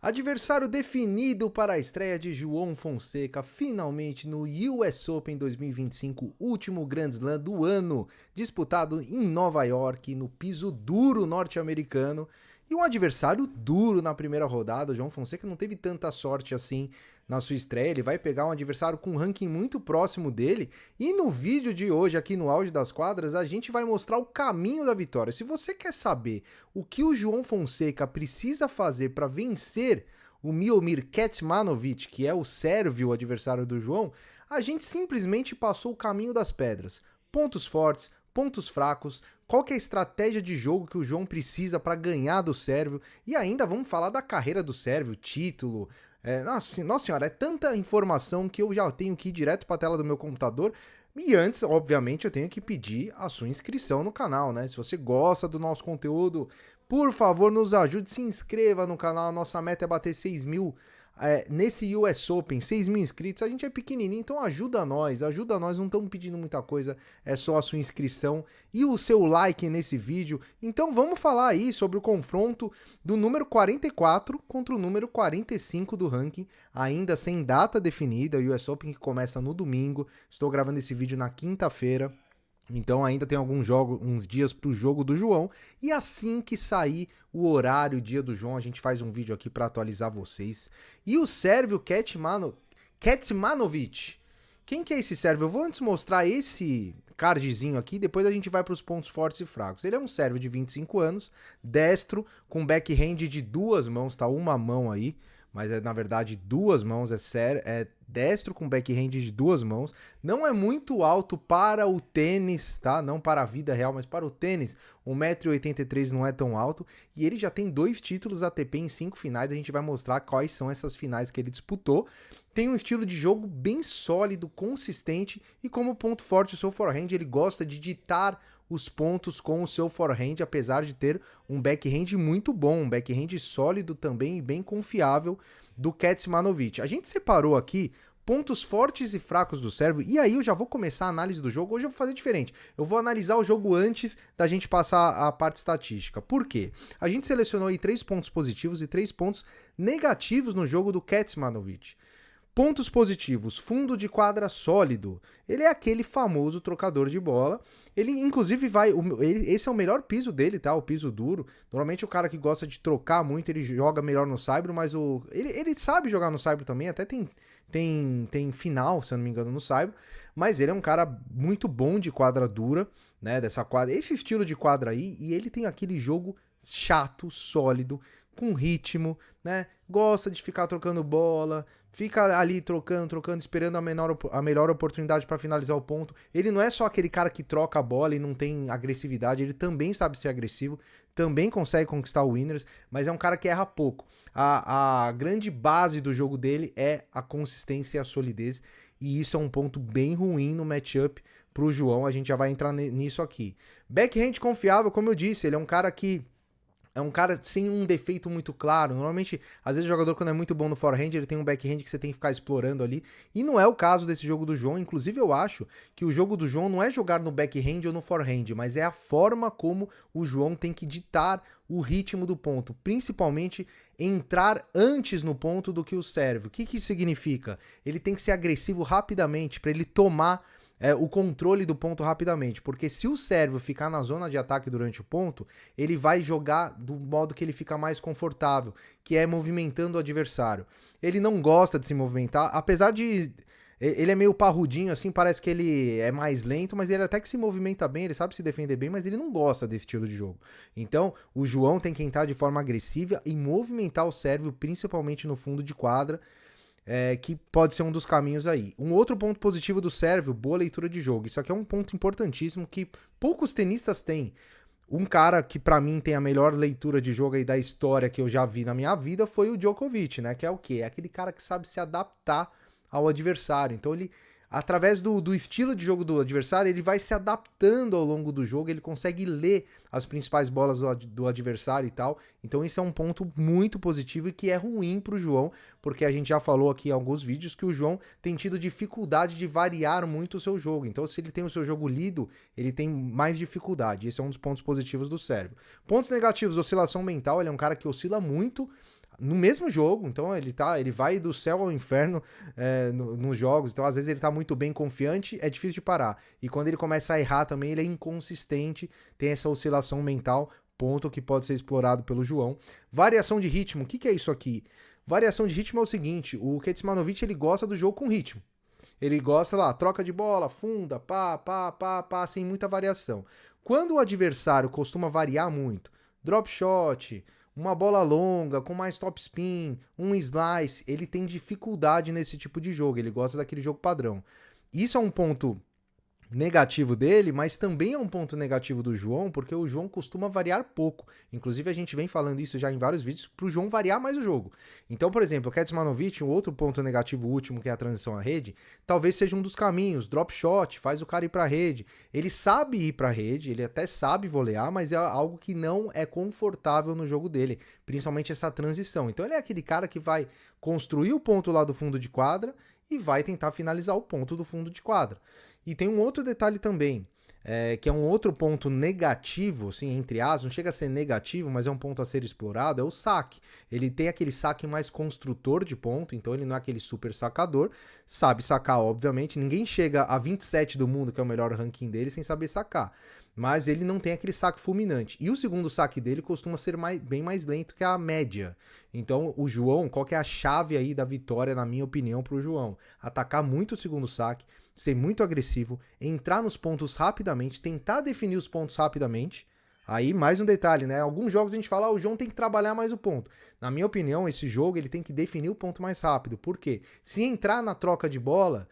Adversário definido para a estreia de João Fonseca, finalmente no US Open 2025, último Grand Slam do ano, disputado em Nova York, no piso duro norte-americano. E um adversário duro na primeira rodada. O João Fonseca não teve tanta sorte assim na sua estreia. Ele vai pegar um adversário com um ranking muito próximo dele. E no vídeo de hoje, aqui no Auge das Quadras, a gente vai mostrar o caminho da vitória. Se você quer saber o que o João Fonseca precisa fazer para vencer o Miomir Kecmanovic, que é o sérvio adversário do João, a gente simplesmente passou o caminho das pedras. Pontos fortes, pontos fracos, qual que é a estratégia de jogo que o João precisa para ganhar do sérvio, e ainda vamos falar da carreira do sérvio, título. Nossa senhora, é tanta informação que eu já tenho que ir direto para a tela do meu computador. E antes, obviamente, eu tenho que pedir a sua inscrição no canal, né? Se você gosta do nosso conteúdo, por favor, nos ajude, se inscreva no canal. A nossa meta é bater 6 mil nesse US Open, 6 mil inscritos. A gente é pequenininho, então ajuda nós, não estamos pedindo muita coisa, é só a sua inscrição e o seu like nesse vídeo. Então vamos falar aí sobre o confronto do número 44 contra o número 45 do ranking, ainda sem data definida, o US Open que começa no domingo. Estou gravando esse vídeo na quinta-feira. Então ainda tem uns dias pro jogo do João, e assim que sair o horário, o dia do João, a gente faz um vídeo aqui para atualizar vocês. E o sérvio Kecmanovic, quem que é esse sérvio? Eu vou antes mostrar esse cardzinho aqui, depois a gente vai para os pontos fortes e fracos. Ele é um sérvio de 25 anos, destro, com backhand de duas mãos, tá uma mão aí, mas é na verdade duas mãos, é destro com backhand de duas mãos. Não é muito alto para o tênis, tá? Não para a vida real, mas para o tênis. 1,83 m não é tão alto. E ele já tem 2 títulos ATP em 5 finais. A gente vai mostrar quais são essas finais que ele disputou. Tem um estilo de jogo bem sólido, consistente. E como ponto forte o seu forehand, ele gosta de ditar os pontos com o seu forehand, apesar de ter um backhand muito bom, um backhand sólido também e bem confiável do Kecmanovic. A gente separou aqui pontos fortes e fracos do sérvio, e aí eu já vou começar a análise do jogo. Hoje eu vou fazer diferente. Eu vou analisar o jogo antes da gente passar a parte estatística. Por quê? A gente selecionou aí 3 pontos positivos e 3 pontos negativos no jogo do Kecmanovic. Pontos positivos, fundo de quadra sólido. Ele é aquele famoso trocador de bola. Ele, inclusive, esse é o melhor piso dele, tá? O piso duro. Normalmente o cara que gosta de trocar muito, ele joga melhor no saibro, mas ele sabe jogar no saibro também. Até tem final, se eu não me engano, no saibro. Mas ele é um cara muito bom de quadra dura, né? Dessa quadra. Esse estilo de quadra aí, e ele tem aquele jogo chato, sólido, com ritmo, né? Gosta de ficar trocando bola, fica ali trocando, esperando a melhor oportunidade para finalizar o ponto. Ele não é só aquele cara que troca a bola e não tem agressividade, ele também sabe ser agressivo, também consegue conquistar o winners, mas é um cara que erra pouco. A grande base do jogo dele é a consistência e a solidez, e isso é um ponto bem ruim no matchup pro João. A gente já vai entrar nisso aqui. Backhand confiável, como eu disse, ele é um cara que é um cara sem um defeito muito claro. Normalmente, às vezes o jogador, quando é muito bom no forehand, ele tem um backhand que você tem que ficar explorando ali. E não é o caso desse jogo do João. Inclusive, eu acho que o jogo do João não é jogar no backhand ou no forehand, mas é a forma como o João tem que ditar o ritmo do ponto. Principalmente, entrar antes no ponto do que o sérvio. O que isso significa? Ele tem que ser agressivo rapidamente para ele tomar o controle do ponto rapidamente, porque se o sérvio ficar na zona de ataque durante o ponto, ele vai jogar do modo que ele fica mais confortável, que é movimentando o adversário. Ele não gosta de se movimentar, apesar de... Ele é meio parrudinho, assim, parece que ele é mais lento, mas ele até que se movimenta bem, ele sabe se defender bem, mas ele não gosta desse estilo de jogo. Então, o João tem que entrar de forma agressiva e movimentar o sérvio, principalmente no fundo de quadra, que pode ser um dos caminhos aí. Um outro ponto positivo do sérvio, boa leitura de jogo. Isso aqui é um ponto importantíssimo que poucos tenistas têm. Um cara que pra mim tem a melhor leitura de jogo aí da história que eu já vi na minha vida foi o Djokovic, né? Que é o quê? É aquele cara que sabe se adaptar ao adversário. Então ele, através do estilo de jogo do adversário, ele vai se adaptando ao longo do jogo, ele consegue ler as principais bolas do adversário e tal. Então isso é um ponto muito positivo e que é ruim pro João, porque a gente já falou aqui em alguns vídeos que o João tem tido dificuldade de variar muito o seu jogo. Então se ele tem o seu jogo lido, ele tem mais dificuldade. Esse é um dos pontos positivos do sérvio. Pontos negativos, oscilação mental, ele é um cara que oscila muito no mesmo jogo, então ele vai do céu ao inferno nos jogos, então às vezes ele tá muito bem confiante, é difícil de parar. E quando ele começa a errar também, ele é inconsistente, tem essa oscilação mental, ponto que pode ser explorado pelo João. Variação de ritmo, o que é isso aqui? Variação de ritmo é o seguinte, o Kecmanovic ele gosta do jogo com ritmo. Ele gosta lá, troca de bola, funda, pá, sem muita variação. Quando o adversário costuma variar muito, drop shot, uma bola longa, com mais top spin, um slice, ele tem dificuldade nesse tipo de jogo, ele gosta daquele jogo padrão. Isso é um ponto negativo dele, mas também é um ponto negativo do João, porque o João costuma variar pouco. Inclusive, a gente vem falando isso já em vários vídeos, pro João variar mais o jogo. Então, por exemplo, o Kecmanovic, um outro ponto negativo último, que é a transição à rede, talvez seja um dos caminhos. Drop shot, faz o cara ir pra rede. Ele sabe ir pra rede, ele até sabe volear, mas é algo que não é confortável no jogo dele, principalmente essa transição. Então, ele é aquele cara que vai construir o ponto lá do fundo de quadra e vai tentar finalizar o ponto do fundo de quadra. E tem um outro detalhe também, que é um outro ponto negativo, assim, entre aspas, não chega a ser negativo, mas é um ponto a ser explorado, é o saque. Ele tem aquele saque mais construtor de ponto, então ele não é aquele super sacador, sabe sacar, obviamente, ninguém chega a 27 do mundo, que é o melhor ranking dele, sem saber sacar. Mas ele não tem aquele saque fulminante. E o segundo saque dele costuma ser bem mais lento que a média. Então, o João, qual que é a chave aí da vitória, na minha opinião, pro João? Atacar muito o segundo saque, ser muito agressivo, entrar nos pontos rapidamente, tentar definir os pontos rapidamente. Aí, mais um detalhe, né? Alguns jogos a gente fala, o João tem que trabalhar mais o ponto. Na minha opinião, esse jogo ele tem que definir o ponto mais rápido. Por quê? Se entrar na troca de bola,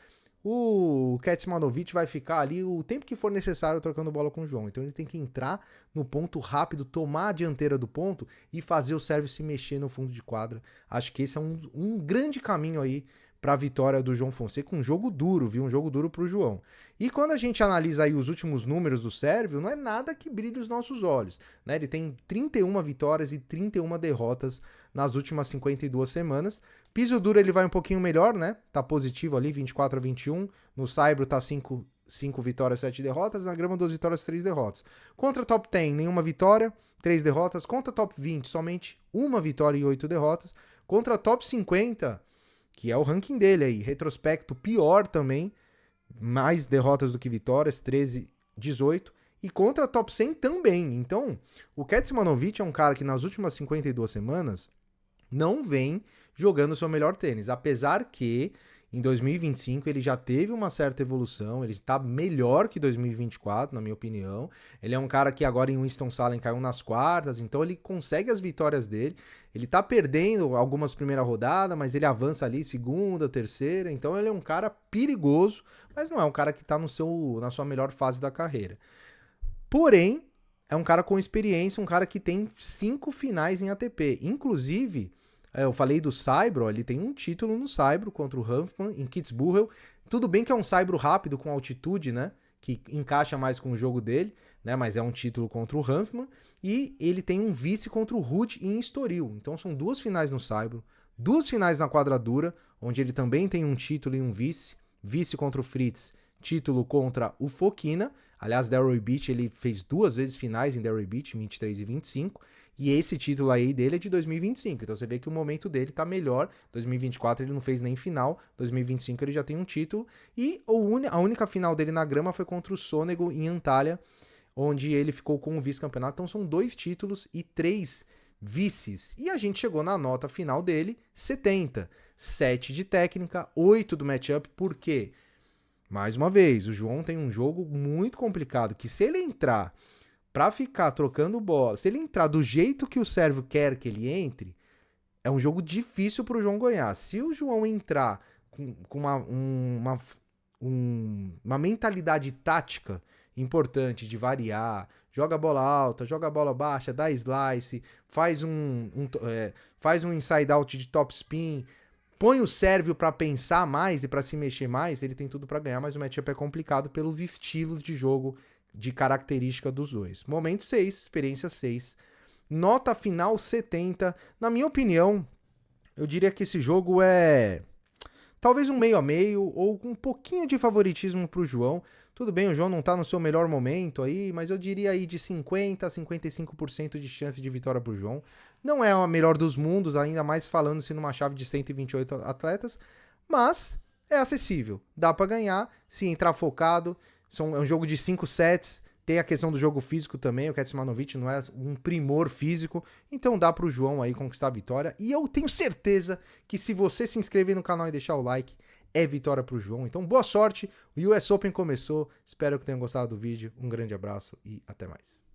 o Kecmanovic vai ficar ali o tempo que for necessário trocando bola com o João. Então ele tem que entrar no ponto rápido, tomar a dianteira do ponto e fazer o serviço se mexer no fundo de quadra. Acho que esse é um grande caminho aí para a vitória do João Fonseca, um jogo duro, viu? Um jogo duro para o João. E quando a gente analisa aí os últimos números do Sérvio, não é nada que brilhe os nossos olhos, né? Ele tem 31 vitórias e 31 derrotas nas últimas 52 semanas. Piso duro ele vai um pouquinho melhor, né? Tá positivo ali, 24-21. No Saibro tá 5 vitórias, 7 derrotas. Na grama, 2 vitórias, 3 derrotas. Contra top 10, nenhuma vitória, 3 derrotas. Contra top 20, somente 1 vitória e 8 derrotas. Contra top 50, que é o ranking dele aí, retrospecto pior também, mais derrotas do que vitórias, 13, 18, e contra top 100 também. Então, o Kecmanovic é um cara que nas últimas 52 semanas não vem jogando o seu melhor tênis, apesar que em 2025 ele já teve uma certa evolução, ele está melhor que 2024, na minha opinião. Ele é um cara que agora em Winston-Salem caiu nas quartas, então ele consegue as vitórias dele. Ele tá perdendo algumas primeira rodada, mas ele avança ali segunda, terceira, então ele é um cara perigoso, mas não é um cara que tá na sua melhor fase da carreira. Porém, é um cara com experiência, um cara que tem 5 finais em ATP. Inclusive, eu falei do Saibro, ele tem um título no Saibro contra o Hanfmann em Kitzbühel. Tudo bem que é um Saibro rápido com altitude, né? Que encaixa mais com o jogo dele, né? Mas é um título contra o Hanfmann. E ele tem um vice contra o Ruud em Estoril. Então são 2 finais no Saibro, 2 finais na quadradura, onde ele também tem um título e um vice. Vice contra o Fritz, título contra o Fokina. Aliás, Delray Beach, ele fez 2 vezes finais em Delray Beach, 23 e 25. E esse título aí dele é de 2025. Então você vê que o momento dele tá melhor. 2024 ele não fez nem final. 2025 ele já tem um título. E a única final dele na grama foi contra o Sonego em Antalya, onde ele ficou com o vice-campeonato. Então são 2 títulos e 3 vices. E a gente chegou na nota final dele, 70. 7 de técnica, 8 do matchup. Por quê? Mais uma vez, o João tem um jogo muito complicado, que se ele entrar pra ficar trocando bola, se ele entrar do jeito que o Sérvio quer que ele entre, é um jogo difícil pro João ganhar. Se o João entrar com uma mentalidade tática importante de variar, joga a bola alta, joga a bola baixa, dá slice, faz um inside out de top spin, põe o Sérvio para pensar mais e para se mexer mais, ele tem tudo para ganhar, mas o matchup é complicado pelos estilos de jogo, de característica dos dois. Momento 6, experiência 6. Nota final 70. Na minha opinião, eu diria que esse jogo é talvez um meio a meio ou com um pouquinho de favoritismo pro João. Tudo bem, o João não tá no seu melhor momento aí, mas eu diria aí de 50% a 55% de chance de vitória pro João. Não é a melhor dos mundos, ainda mais falando-se numa chave de 128 atletas, mas é acessível. Dá pra ganhar se entrar focado. É um jogo de 5 sets. Tem a questão do jogo físico também. O Kecmanovic não é um primor físico. Então dá pro João aí conquistar a vitória. E eu tenho certeza que se você se inscrever no canal e deixar o like, é vitória pro João. Então boa sorte. O US Open começou. Espero que tenham gostado do vídeo. Um grande abraço e até mais.